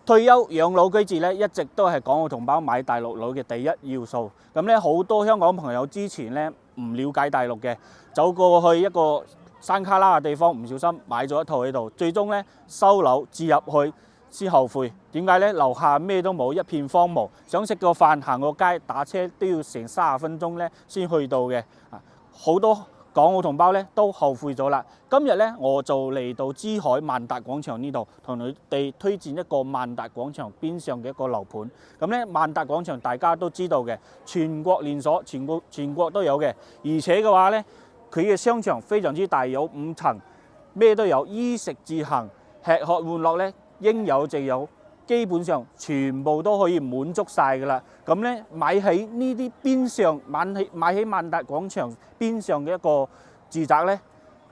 退休養老居住咧，一直都係港澳同胞買大陸樓嘅第一要素。咁咧，好多香港朋友之前咧唔了解大陸嘅，走過去一個山卡拉嘅地方，唔小心買咗一套喺度，最終咧收樓置入去先後悔。點解咧？樓下咩都冇，一片荒蕪，想食個飯行個街打車都要成30分鐘咧先去到嘅。好多港澳同胞咧都後悔咗啦。今日咧我就嚟到珠海萬達廣場呢度，同你哋推薦一個萬達廣場邊上嘅一個樓盤。咁咧萬達廣場大家都知道嘅，全國連鎖，全國都有嘅。而且嘅話咧，佢嘅商場非常之大，有5層，咩都有，衣食住行、吃喝玩樂咧應有盡有。基本上全部都可以滿足晒㗎啦。咁咧買喺呢啲邊上，買喺萬達廣場邊上嘅一個住宅咧，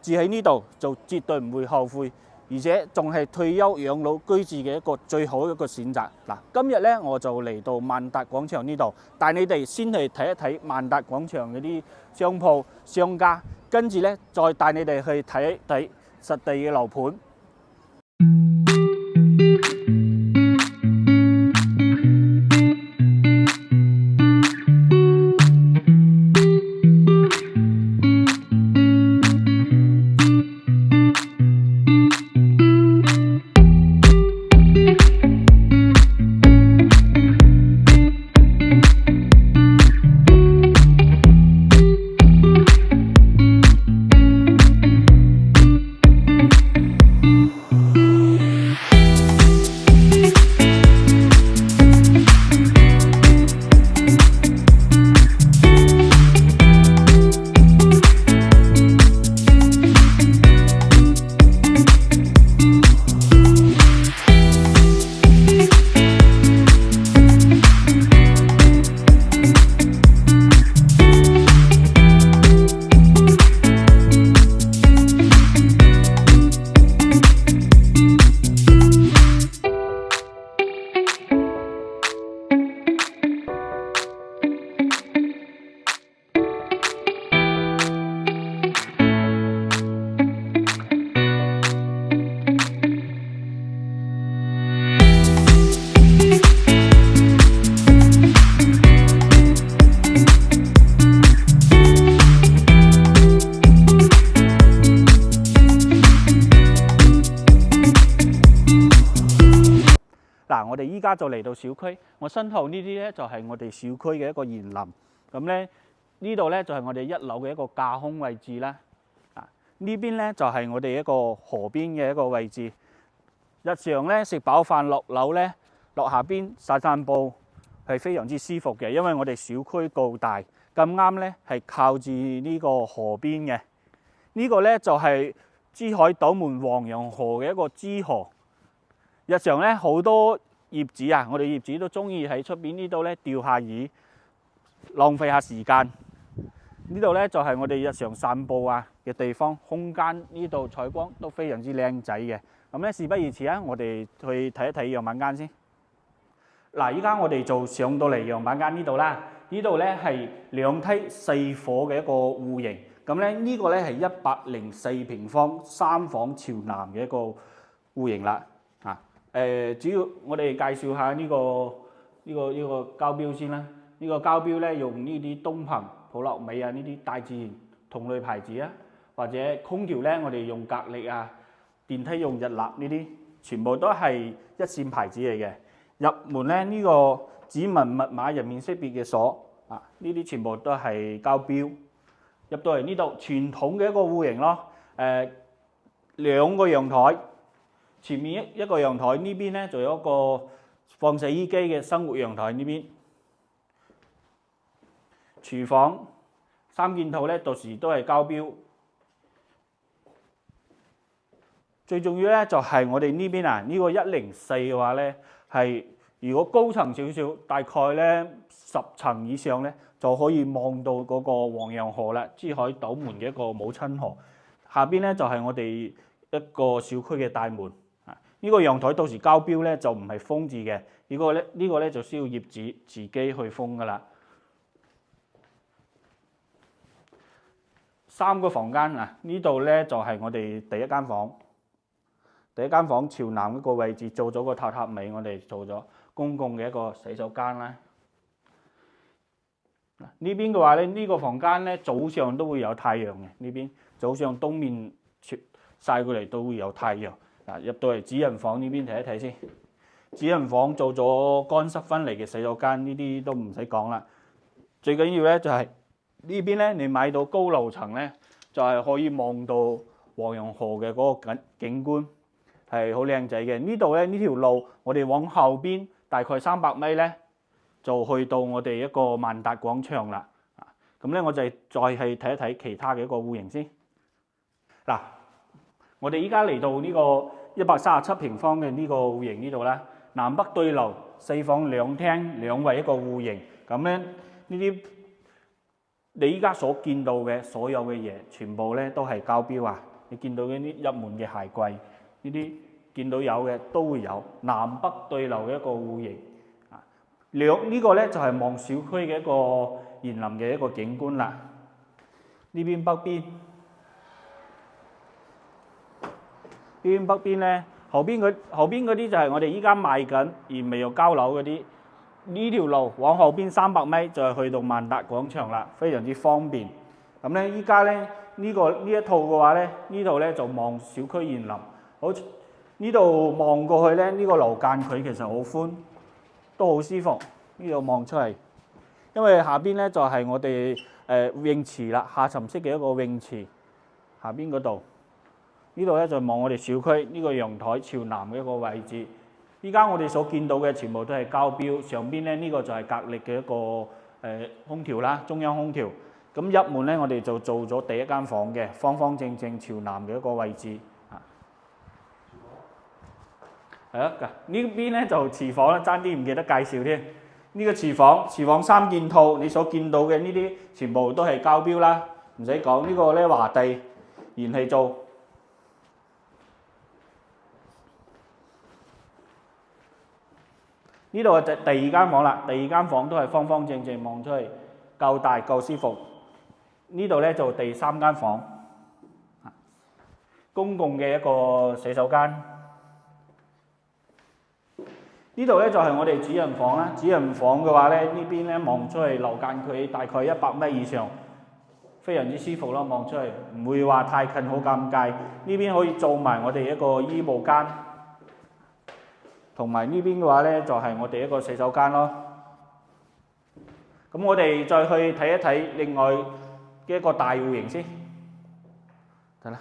住喺呢度就絕對唔會後悔，而且仲係退休養老居住嘅一個最好一個選擇。嗱，今日咧我就嚟到萬達廣場呢度，帶你哋先去睇一睇萬達廣場嗰啲商鋪商家，跟住咧再帶你哋去睇一睇實地嘅樓盤。嗱，我哋依家就嚟到小區，我身後呢啲咧就係我哋小區嘅一個園林。咁咧呢度咧就係我哋1樓嘅一個架空位置啦。呢邊咧就係我哋一個河邊嘅一個位置。日常咧食飽飯落樓咧，落下邊散步係非常之舒服嘅，因為我哋小區夠大，咁啱咧係靠住呢個河邊嘅。呢個咧就係珠海斗門黃楊河嘅一個支河。日常咧好多業主啊，我哋業主都中意喺出邊呢度咧釣下魚，浪費下時間。呢度咧就係我哋日常散步啊嘅地方，空間呢度採光都非常之靚仔嘅。咁咧事不宜遲啊，我哋去睇一睇樣板間先。嗱，依家我哋就上到嚟樣板間呢度啦。呢度咧係2梯4伙嘅一個戶型。咁咧呢個咧係104平方3房朝南嘅一個戶型啦。主要我哋介紹下呢個膠標先啦。呢個膠標咧用呢啲東鵬、普樂美啊呢啲大自然同類牌子啊，或者空調咧我哋用格力啊，電梯用日立呢啲，全部都係一線牌子嚟嘅。入門咧呢個指紋密碼人面識別嘅鎖啊，呢啲全部都係膠標。入到嚟呢度傳統嘅一個戶型咯。2個陽台。前面一個陽台，呢邊咧就有一個放洗衣機嘅生活陽台呢邊。廚房3件套咧，到時都係膠標。最重要咧就係我哋呢邊啊，呢個104嘅話咧係如果高層少少，大概咧10層以上咧就可以望到嗰個黃楊河啦，珠海斗門嘅一個母親河。下邊咧就係我哋一個小區嘅大門。呢個陽台到時膠標咧就唔係封住嘅，呢個咧就需要業主自己去封噶啦。3個房間啊，呢度咧就係我哋第一間房，第一間房朝南嗰個位置做咗個榻榻米，我哋做咗公共嘅一個洗手間啦。呢邊嘅話咧，呢個房間咧早上都會有太陽嘅，呢邊早上東面曬過嚟都會有太陽。嗱，入到嚟主人房呢邊睇一睇先，主人房做咗乾濕分離嘅洗手間，呢啲都唔使講啦。最緊要咧就係呢邊咧，你買到高樓層咧，就係可以望到黃楊河嘅嗰個景觀，係好靚仔嘅。呢度咧呢條路，我哋往後邊大概300米咧，就去到我哋一個萬達廣場啦。咁咧我就再係睇一睇其他嘅一個戶型先。嗱，我哋依家嚟到呢個137平方嘅呢個戶型呢度啦，南北對流，4房2廳2衛一個戶型。咁咧呢啲你依家所見到嘅所有嘅嘢，全部咧都係交標啊！你見到嗰啲入門嘅鞋櫃，呢啲見到有嘅都會有，南北對流嘅一個戶型啊。呢個咧就係望小區嘅一個園林嘅一個景觀啦。呢邊北邊，咧後邊嗰啲就係我哋依家賣緊而未有交樓嗰啲。呢條路往後邊300米就係去到萬達廣場啦，非常之方便。咁咧依家咧呢一套嘅話咧，呢度咧就望小區園林，好呢度望過去咧，呢個樓間距其實好寬，都好舒服。呢度望出嚟，因為下邊咧就係我哋泳池啦，下沉式嘅一個泳池，下邊嗰度。呢度咧就望我哋小區呢個陽台朝南嘅一個位置。依家我哋所見到嘅全部都係交標，上邊咧呢個就係格力嘅一個空調啦，中央空調。咁入門咧，我哋就做咗第一間房嘅，方方正正朝南嘅一個位置。係啊，呢邊咧就廚房啦，爭啲唔記得介紹添。呢個廚房3件套，你所見到嘅呢啲全部都係交標啦，唔使講。呢個咧華帝燃氣灶。呢度係第二間房啦，第二間房都係方方正正望出去，夠大夠舒服。呢度咧就第3間房，公共嘅一個洗手間。呢度咧就係我哋主人房啦。主人房嘅話咧，呢邊咧望出去樓間距大概100米以上，非常之舒服咯。望出去唔會話太近好尷尬。呢邊可以做埋我哋一個衣帽間。同埋呢邊嘅話咧，就係我哋一個洗手間咯。咁我哋再去睇一睇另外嘅一個大戶型先，得啦。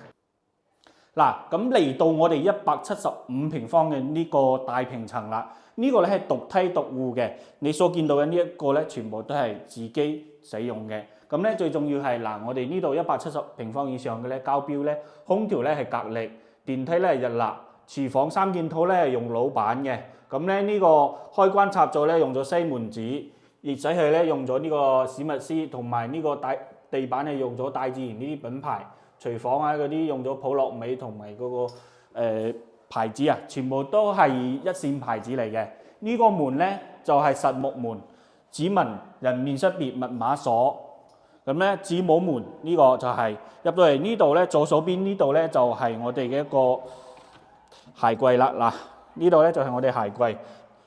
嗱，咁嚟到我哋175平方嘅呢個大平層啦。呢個咧係獨梯獨戶嘅，你所見到嘅呢一個咧，全部都係自己使用嘅。咁咧最重要係嗱，我哋呢度170平方以上嘅咧交標咧，空調咧係格力，電梯咧係日立。廚房3件套咧係用老闆嘅，咁咧呢個開關插座咧用咗西門子，熱洗器咧用咗呢個史密斯，同埋呢個地板係用咗大自然呢啲品牌，廚房啊嗰啲用咗普樂美同埋嗰個牌子啊，全部都係一線牌子嚟嘅。呢個門咧就係實木門，指紋、人面識別、密碼鎖，咁咧子母門呢個就係入到嚟呢度咧，左手邊呢度咧就係我哋嘅一個鞋櫃啦。嗱，呢度咧就係我哋鞋櫃。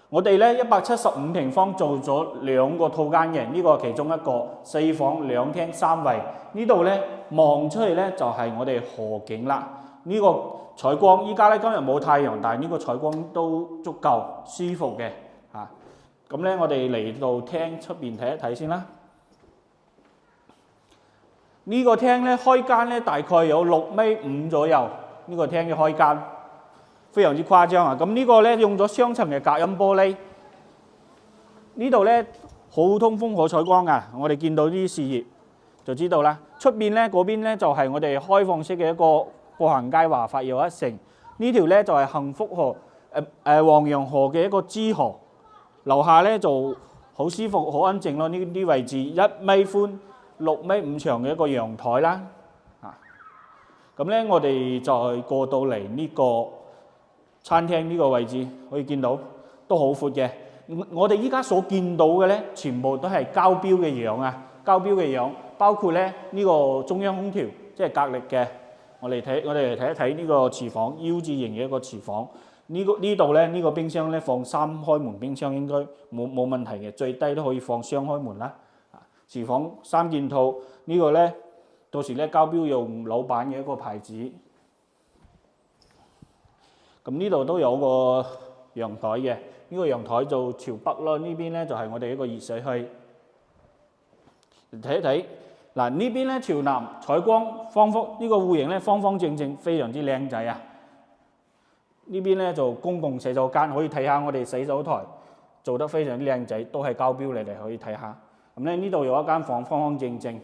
我哋咧175平方做咗2個套間嘅，呢個其中一個4房2廳3衛。呢度咧望出去咧就係我哋河景啦。呢個採光依家咧今日冇太陽，但係呢個採光都足夠舒服嘅嚇。咁咧我哋嚟到廳出邊睇一睇先啦。呢個廳咧開間咧大概有6.5米左右，呢個廳嘅開間。非常之誇張啊！咁呢個咧用咗雙層嘅隔音玻璃，呢度咧好通風好採光啊！我哋見到啲視野就知道啦。出邊咧嗰邊咧就係我哋開放式嘅一個步行街華發又一城。呢條咧就係幸福河黃楊河嘅一個支河。樓下咧就好舒服好安靜咯。呢啲位置1米寬6.5米長嘅一個陽台啦。咁咧我哋再過到嚟呢個餐廳呢個位置可以見到都好闊嘅。我哋依家所見到嘅咧，全部都係交標嘅樣啊！交標嘅樣，包括咧呢個中央空調，即係格力嘅。我哋嚟睇一睇呢個廚房 U 字形嘅一個廚房。呢度咧，呢個冰箱咧放3開門冰箱應該冇問題嘅，最低都可以放雙開門啦。廚房3件套，呢個咧到時咧交標用老闆嘅一個牌子。咁呢度都有個陽台嘅，呢個陽台就朝北咯。呢邊咧就係我哋一個熱水器。睇一睇嗱，呢邊咧朝南採光，呢個戶型咧方方正正，非常之靚仔啊！呢邊咧就公共洗手間，可以睇下我哋洗手台做得非常之靚仔，都係交標嚟，可以睇下。咁咧呢度有一間房，方方正正。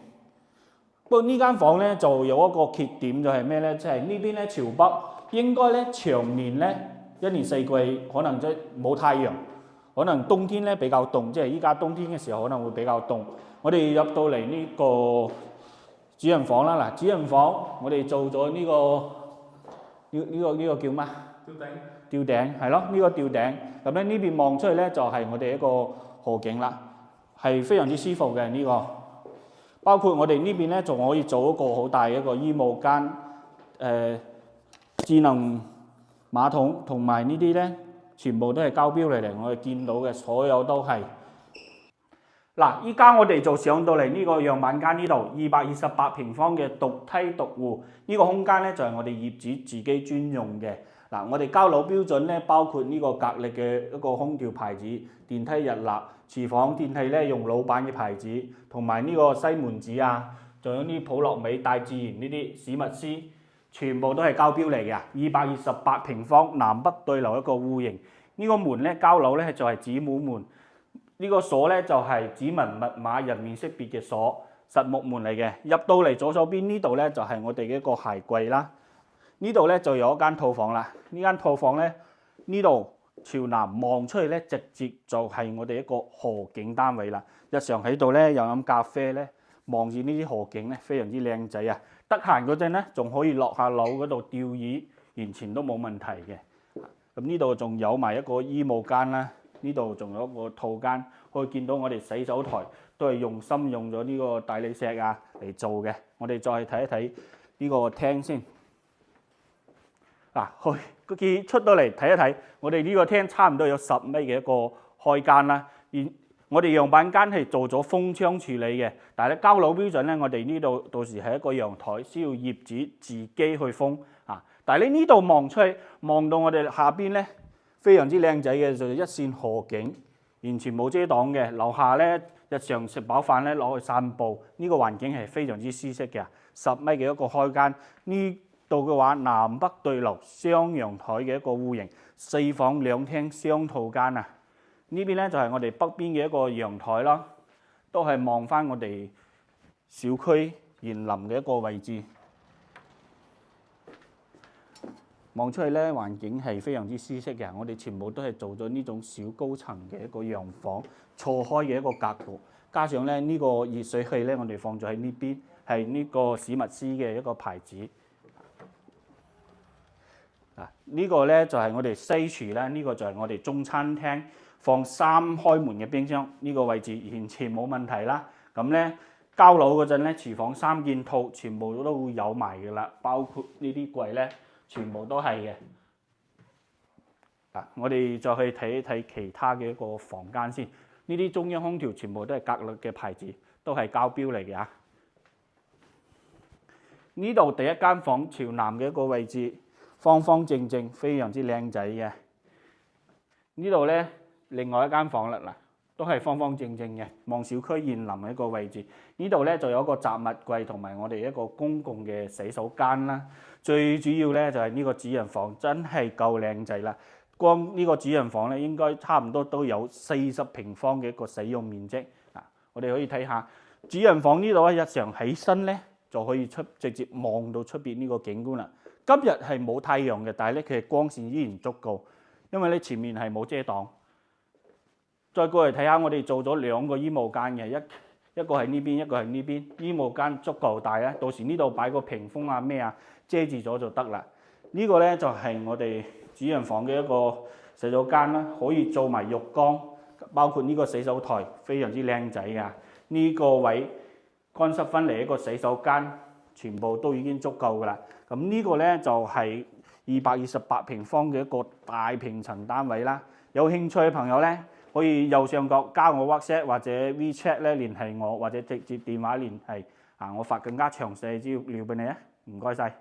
不過呢間房咧就有一個缺點，就係咩咧？即係呢邊咧朝北，應該咧長年咧1年4季可能即係冇太陽，可能冬天咧比較凍，即係依家冬天嘅時候可能會比較凍。我哋入到嚟呢個主人房啦，嗱，主人房我哋做咗呢個叫咩？吊頂係咯，呢個吊頂。咁咧呢邊望出去咧就係我哋一個河景啦，係非常之舒服嘅呢個。包括我哋呢邊咧仲可以做一個好大嘅一個衣帽間，智能馬桶同埋呢啲咧，全部都係交標嚟，我哋見到嘅所有都係。嗱，依家我哋就上到嚟呢個樣板間呢度，228平方嘅獨梯獨戶，呢個空間咧就係我哋業主自己專用嘅。嗱，我哋交樓標準咧，包括呢個格力嘅一個空調牌子，電梯日立，廚房電梯咧用老闆嘅牌子，同埋呢個西門子啊，仲有呢普樂美、大自然呢啲史密斯，全部都係交標嚟嘅。228平方南北對流一個戶型，呢個門咧交樓咧就係子母門，呢個鎖咧就係指紋密碼人面識別嘅鎖，實木門嚟嘅。入到嚟左手邊呢度咧就係我哋嘅一個鞋櫃啦。呢度咧就有一間套房啦。呢間套房咧，呢度朝南望出去咧，直接就係我哋一個河景單位啦。日常喺度咧又飲咖啡咧，望住呢啲河景咧，非常之靚仔啊！得閒嗰陣咧，仲可以落下樓嗰度釣魚，完全都冇問題嘅。咁呢度仲有埋一個衣帽間啦，呢度仲有一個套間，可以見到我哋洗手台都係用心用咗呢個大理石啊嚟做嘅。我哋再睇一睇呢個廳先。嗱，出到嚟睇一睇，我哋呢個廳差唔多有10米嘅一個開間啦。而我哋樣板間係做咗封窗處理嘅，但係咧交樓標準咧，我哋呢度到時係一個陽台，需要業主自己去封啊。但係你呢度望出去，望到我哋下邊咧，非常之靚仔嘅，就係一線河景，完全冇遮擋嘅。樓下咧日常食飽飯咧攞去散步，呢個環境係非常之舒適嘅。10米嘅一個開間呢。度嘅話，南北對流雙陽台嘅一個戶型，4房2廳雙套間啊！呢邊咧就係我哋北邊嘅一個陽台啦，都係望翻我哋小區園林嘅一個位置。望出去咧，環境係非常之舒適嘅。我哋全部都係做咗呢種小高層嘅一個洋房，錯開嘅一個格局，加上咧呢個熱水器咧，我哋放咗喺呢邊，係呢個史密斯嘅一個牌子。呢個咧就係我哋西廚啦，呢個就係我哋中餐廳，放3開門嘅冰箱，呢個位置完全冇問題啦。咁咧交樓嗰陣咧，廚房3件套全部都會有埋嘅啦，包括呢啲櫃咧，全部都係嘅。我哋再去睇一睇其他嘅一個房間先。呢啲中央空調全部都係格力嘅牌子，都係交標嚟嘅。呢度第一間房朝南嘅一個位置。方方正正，非常之靚仔嘅。呢度咧，另外一間房啦，嗱，都係方方正正嘅，望小區園林嘅一個位置。呢度咧就有一個雜物櫃同埋我哋一個公共嘅洗手間啦。最主要咧就係呢個主人房真係夠靚仔啦。光呢個主人房咧應該差唔多都有40平方嘅一個使用面積。我哋可以睇下主人房呢度咧，日常起身咧就可以直接望到出邊呢個景觀啦。今日係冇太陽嘅，但係咧佢嘅光線依然足夠，因為咧前面係冇遮擋。再過嚟睇下，我哋做咗2個衣帽間嘅，一個喺呢邊，一個喺呢邊。衣帽間足夠大啊，到時呢度擺個屏風啊咩啊遮住咗就得啦。呢個咧就係我哋主人房嘅一個洗手間啦，可以做埋浴缸，包括呢個洗手台非常之靚仔㗎。呢個位乾濕分離一個洗手間。全部都已經足夠噶啦。咁呢個咧就係228平方嘅一個大平層單位啦。有興趣嘅朋友咧，可以右上角加我 WhatsApp 或者 WeChat 咧聯繫我，或者直接電話聯繫我發更加詳細嘅資料俾你啊。唔該晒。